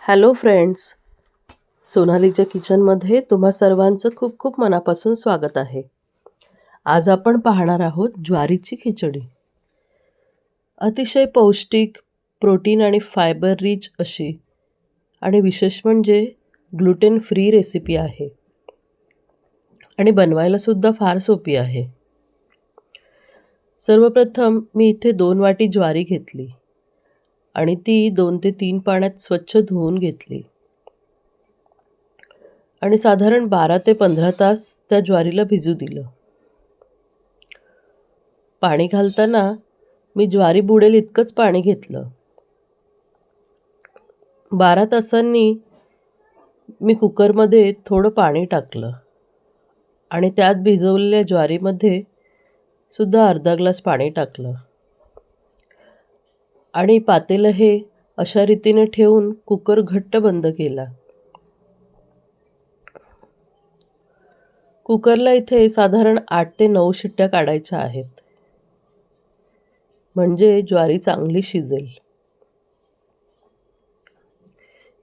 Hello friends, सोनालीच्या किचनमध्ये तुम्हा सर्वांचं खूप खूप मनापासून स्वागत आहे. आज आपण पाहणार आहोत ज्वारीची खिचडी. अतिशय पौष्टिक, प्रोटीन आणि फायबर रिच अशी आणि विशेष म्हणजे ग्लुटेन फ्री रेसिपी आहे आणि बनवायला सुद्धा फार सोपी आहे. सर्वप्रथम मी इथे 2 वाटी ज्वारी घेतली आणि ती 2 ते 3 पाण्यात स्वच्छ धुवून घेतली आणि साधारण 12 ते 15 तास त्या ज्वारीला भिजू दिलं. पाणी घालताना मी ज्वारी बुडेल इतकंच पाणी घेतलं. 12 तासांनी मी कुकरमध्ये थोडं पाणी टाकलं आणि त्यात भिजवलेल्या ज्वारीमध्ये सुद्धा अर्धा ग्लास पाणी टाकलं आणि पातेलं हे अशा रीतीने ठेवून कुकर घट्ट बंद केला. कुकरला इथे साधारण 8 ते 9 शिट्ट्या काढायच्या आहेत, म्हणजे ज्वारी चांगली शिजेल.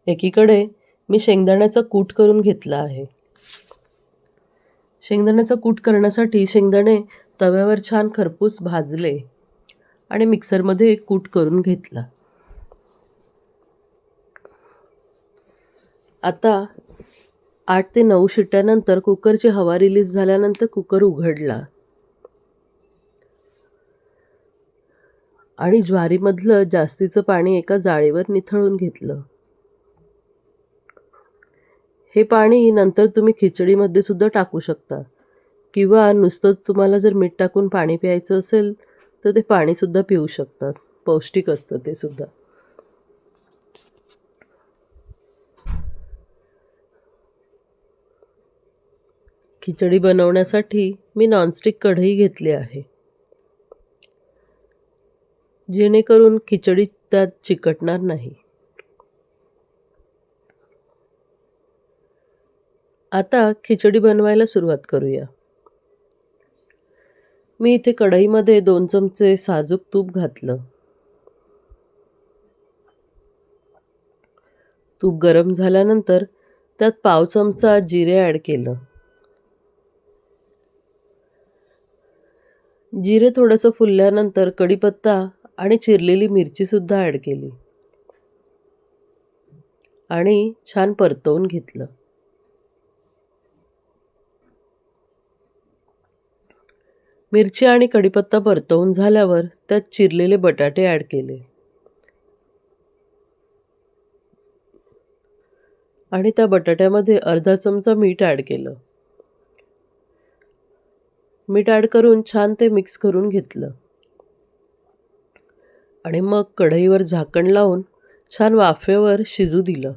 एकीकडे मी शेंगदाण्याचा कूट करून घेतला आहे. शेंगदाण्याचा कूट करण्यासाठी शेंगदाणे तव्यावर छान खरपूस भाजले आणि मिक्सरमध्ये कूट करून घेतला. आता 8 ते 9 शिट्ट्यानंतर कुकरची हवा रिलीज झाल्यानंतर कुकर उघडला आणि ज्वारीमधलं जास्तीचं पाणी एका जाळीवर निथळून घेतलं. हे पाणी नंतर तुम्ही खिचडीमध्ये सुद्धा टाकू शकता किंवा नुसतं तुम्हाला जर मीठ टाकून पाणी प्यायचं असेल तर ते पाणीसुद्धा पिऊ शकतात. पौष्टिक असतं ते सुद्धा. खिचडी बनवण्यासाठी मी नॉनस्टिक कढई घेतली आहे, जेणेकरून खिचडी त्यात चिकटणार नाही. आता खिचडी बनवायला सुरुवात करूया. मी इथे कढईमध्ये 2 चमचे साजूक तूप घातलं. तूप गरम झाल्यानंतर त्यात पाव चमचा जिरे ॲड केलं. जिरे थोडंसं फुलल्यानंतर कढीपत्ता आणि चिरलेली मिरचीसुद्धा ॲड केली आणि छान परतवून घेतलं. मिरची आणि कढीपत्ता परतवून झाल्यावर त्यात चिरलेले बटाटे ॲड केले आणि त्या बटाट्यामध्ये अर्धा चमचा मीठ ॲड केलं. मीठ ॲड करून छान ते मिक्स करून घेतलं आणि मग कढईवर झाकण लावून छान वाफेवर शिजू दिलं.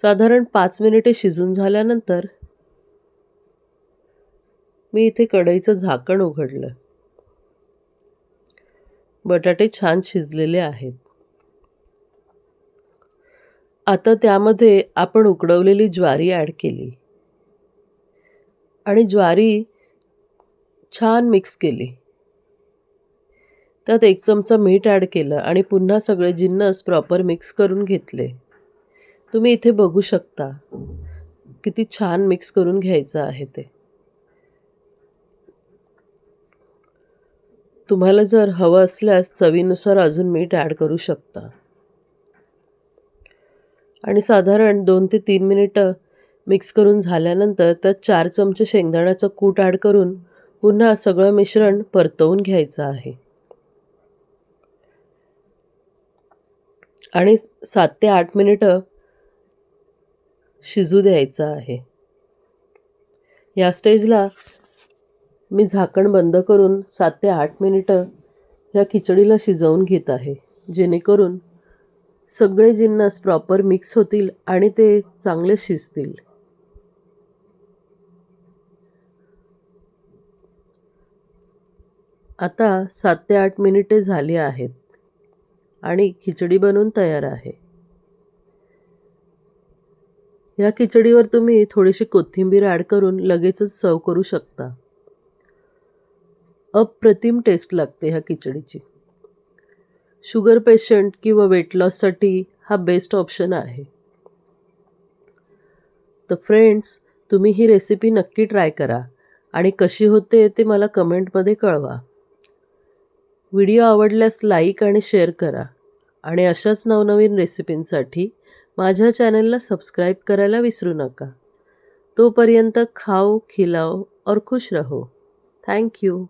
साधारण 5 मिनिटे शिजून झाल्यानंतर मी इथे कढईचं झाकण उघडलं. बटाटे छान शिजलेले आहेत. आता त्यामध्ये आपण उकडवलेली ज्वारी ॲड केली आणि ज्वारी छान मिक्स केली. त्यात 1 चमचा मीठ ॲड केलं आणि पुन्हा सगळे जिन्नस प्रॉपर मिक्स करून घेतले. तुम्ही इथे बघू शकता किती छान मिक्स करून घ्यायचं आहे ते. तुम्हाला जर हवं असल्यास चवीनुसार अजून मीठ ॲड करू शकता आणि साधारण 2 ते 3 मिनिटं मिक्स करून झाल्यानंतर त्यात 4 चमचे शेंगदाण्याचं कूट ॲड करून पुन्हा सगळं मिश्रण परतवून घ्यायचं आहे आणि 7 ते 8 मिनिटं शिजू द्यायचं आहे. या स्टेजला मी झाकण बंद करून 7 ते 8 मिनिटं या खिचडीला शिजवून घेत आहे, जेणेकरून सगळे जिन्नस प्रॉपर मिक्स होतील आणि ते चांगले शिजतील. आता 7 ते 8 मिनिटे झाली आहेत आणि खिचडी बनवून तयार आहे. या खिचडीवर तुम्ही थोडीशी कोथिंबीर ॲड करून लगेचच सर्व करू शकता. अप्रतिम टेस्ट लागते ह्या खिचडीची. शुगर पेशंट किंवा वेट लॉससाठी हा बेस्ट ऑप्शन आहे. तर फ्रेंड्स, तुम्ही ही रेसिपी नक्की ट्राय करा आणि कशी होते ते मला कमेंटमध्ये कळवा. व्हिडिओ आवडल्यास लाईक आणि शेअर करा आणि अशाच नवनवीन रेसिपींसाठी माझ्या चॅनलला सबस्क्राईब करायला विसरू नका. तोपर्यंत खाओ, खिलाओ और खुश रहो. Thank you.